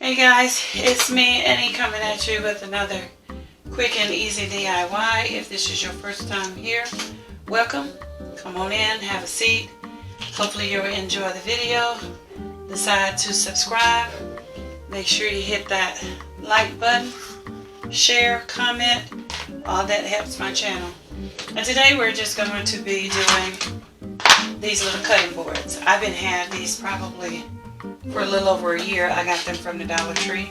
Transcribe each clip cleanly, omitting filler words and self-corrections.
Hey guys, it's me, Annie, coming at you with another quick and easy DIY. If this is your first time here, welcome. Come on in, have a seat. Hopefully you'll enjoy the video. Decide to subscribe. Make sure you hit that like button, share, comment. All that helps my channel. And today we're just going to be doing these little cutting boards. I've been had these probably for a little over a year. I got them from the Dollar Tree,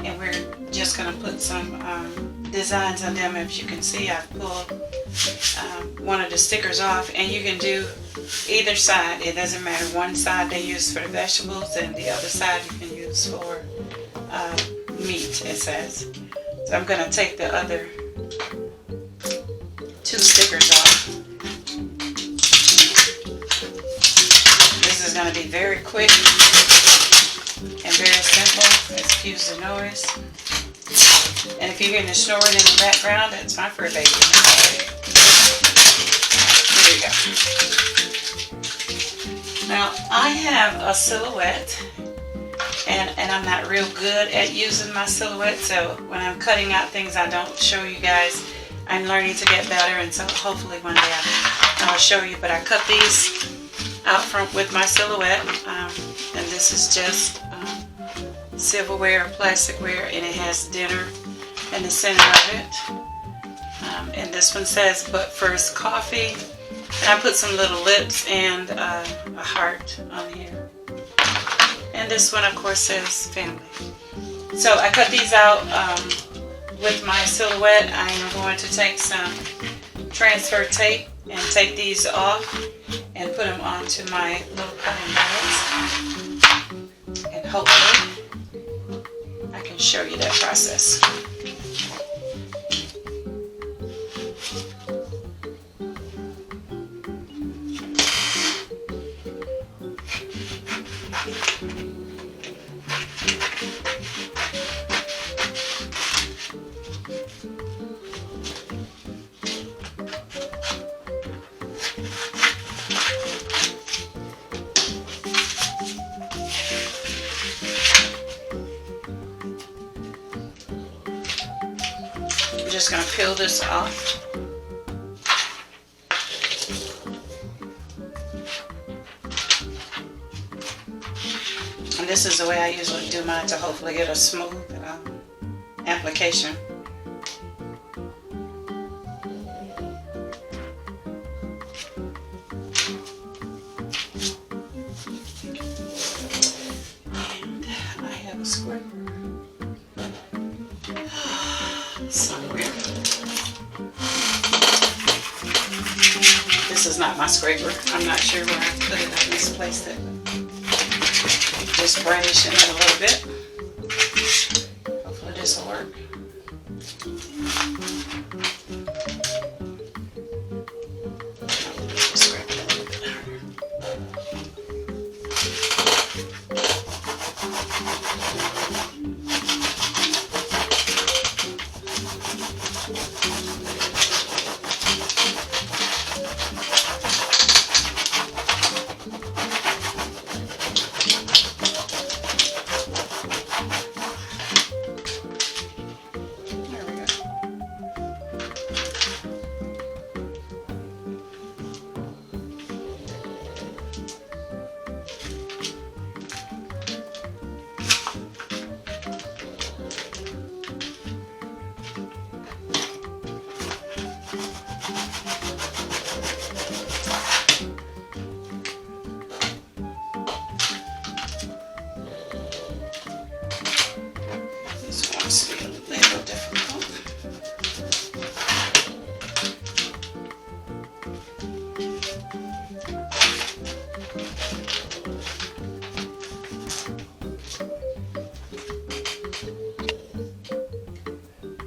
and we're just going to put some designs on them. As you can see, I've pulled one of the stickers off, and you can do either side. It doesn't matter. One side they use for the vegetables, and the other side you can use for meat, it says. So I'm going to take the other two stickers off. This is going to be very quick and very simple. Excuse the noise. And if you're hearing the snoring in the background, that's my fur baby. There you go. Now, I have a silhouette, and I'm not real good at using my silhouette, so when I'm cutting out things, I don't show you guys. I'm learning to get better, and so hopefully one day I'll show you. But I cut these out front with my silhouette, and this is just silverware, plasticware, and it has dinner in the center of it. And this one says, "But first coffee," and I put some little lips and a heart on here. And this one, of course, says family. So I cut these out with my silhouette. I am going to take some transfer tape and take these off and put them onto my little cutting boards. And hopefully I can show you that process. I'm just going to peel this off. And this is the way I usually do mine to hopefully get a smooth application. And I have a scraper somewhere. This is not my scraper. I'm not sure where I put it. I misplaced it. Just brandishing it a little bit. Hopefully this will work. Just scrape it a little bit harder.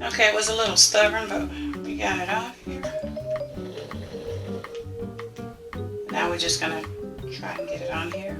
Okay, it was a little stubborn, but we got it off here. Now we're just going to try and get it on here.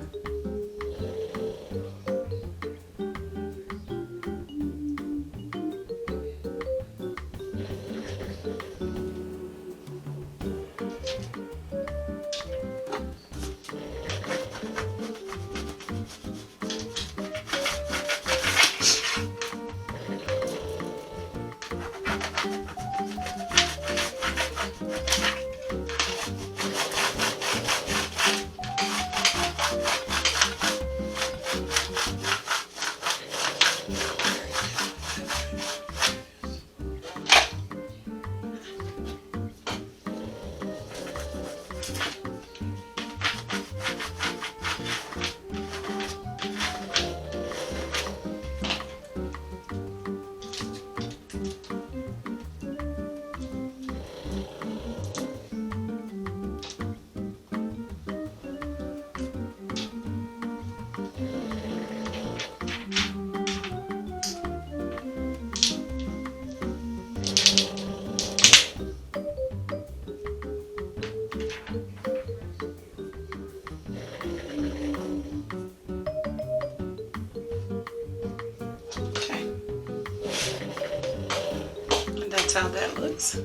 how that looks.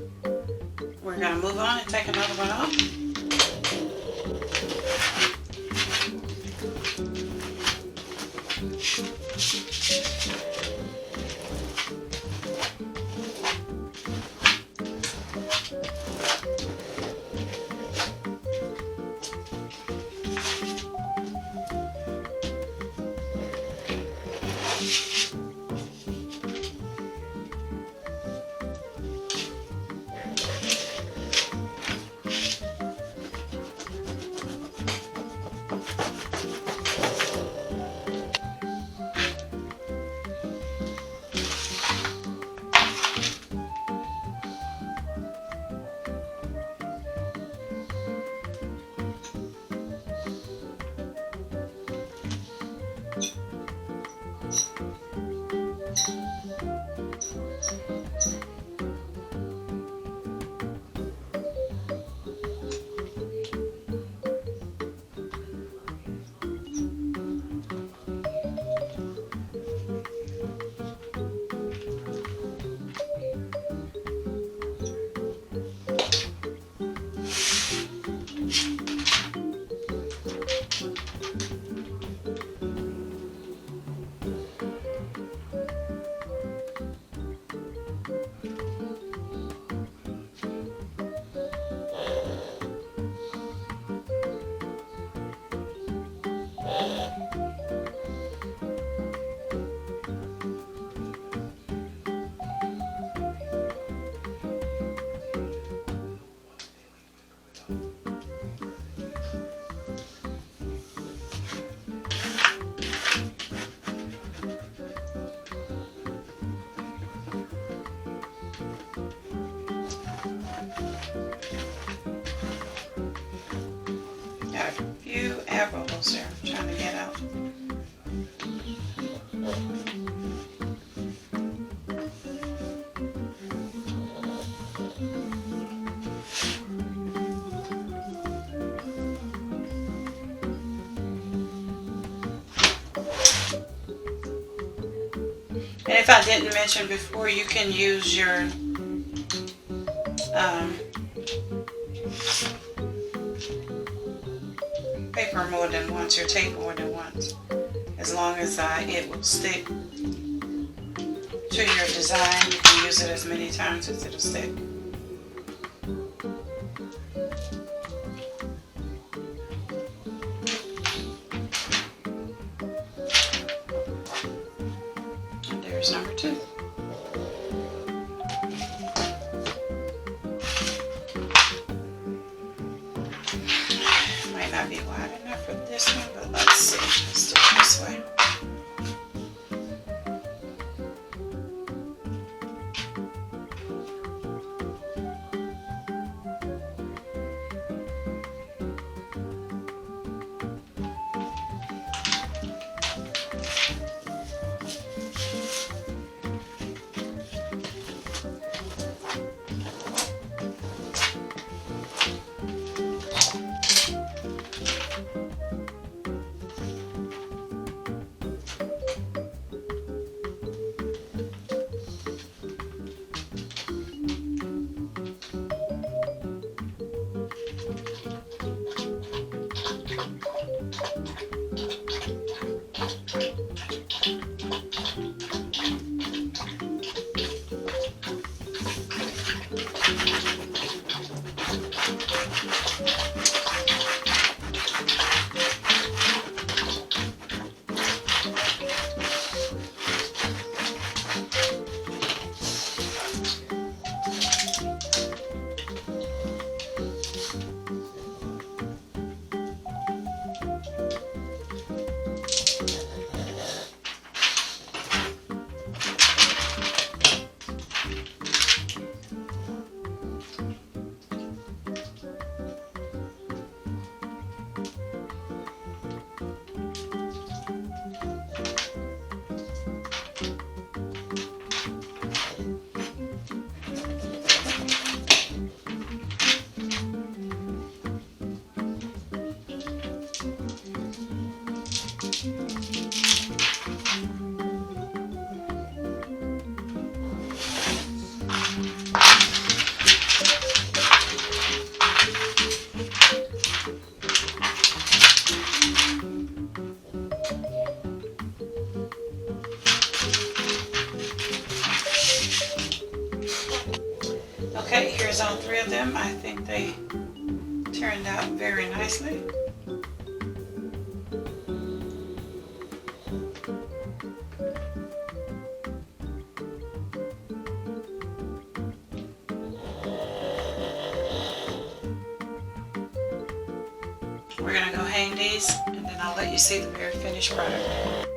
We're going to move on and take another one off. Got a few air bubbles there I'm trying to get out. And if I didn't mention before, you can use your paper more than once, your tape more than once, as long as it will stick to your design. You can use it as many times as it'll stick. And there's number 2. Might not be wide enough for this one, but let's see. Let's do it this way. Okay, here's all three of them. I think they turned out very nicely. We're gonna go hang these, and then I'll let you see the very finished product.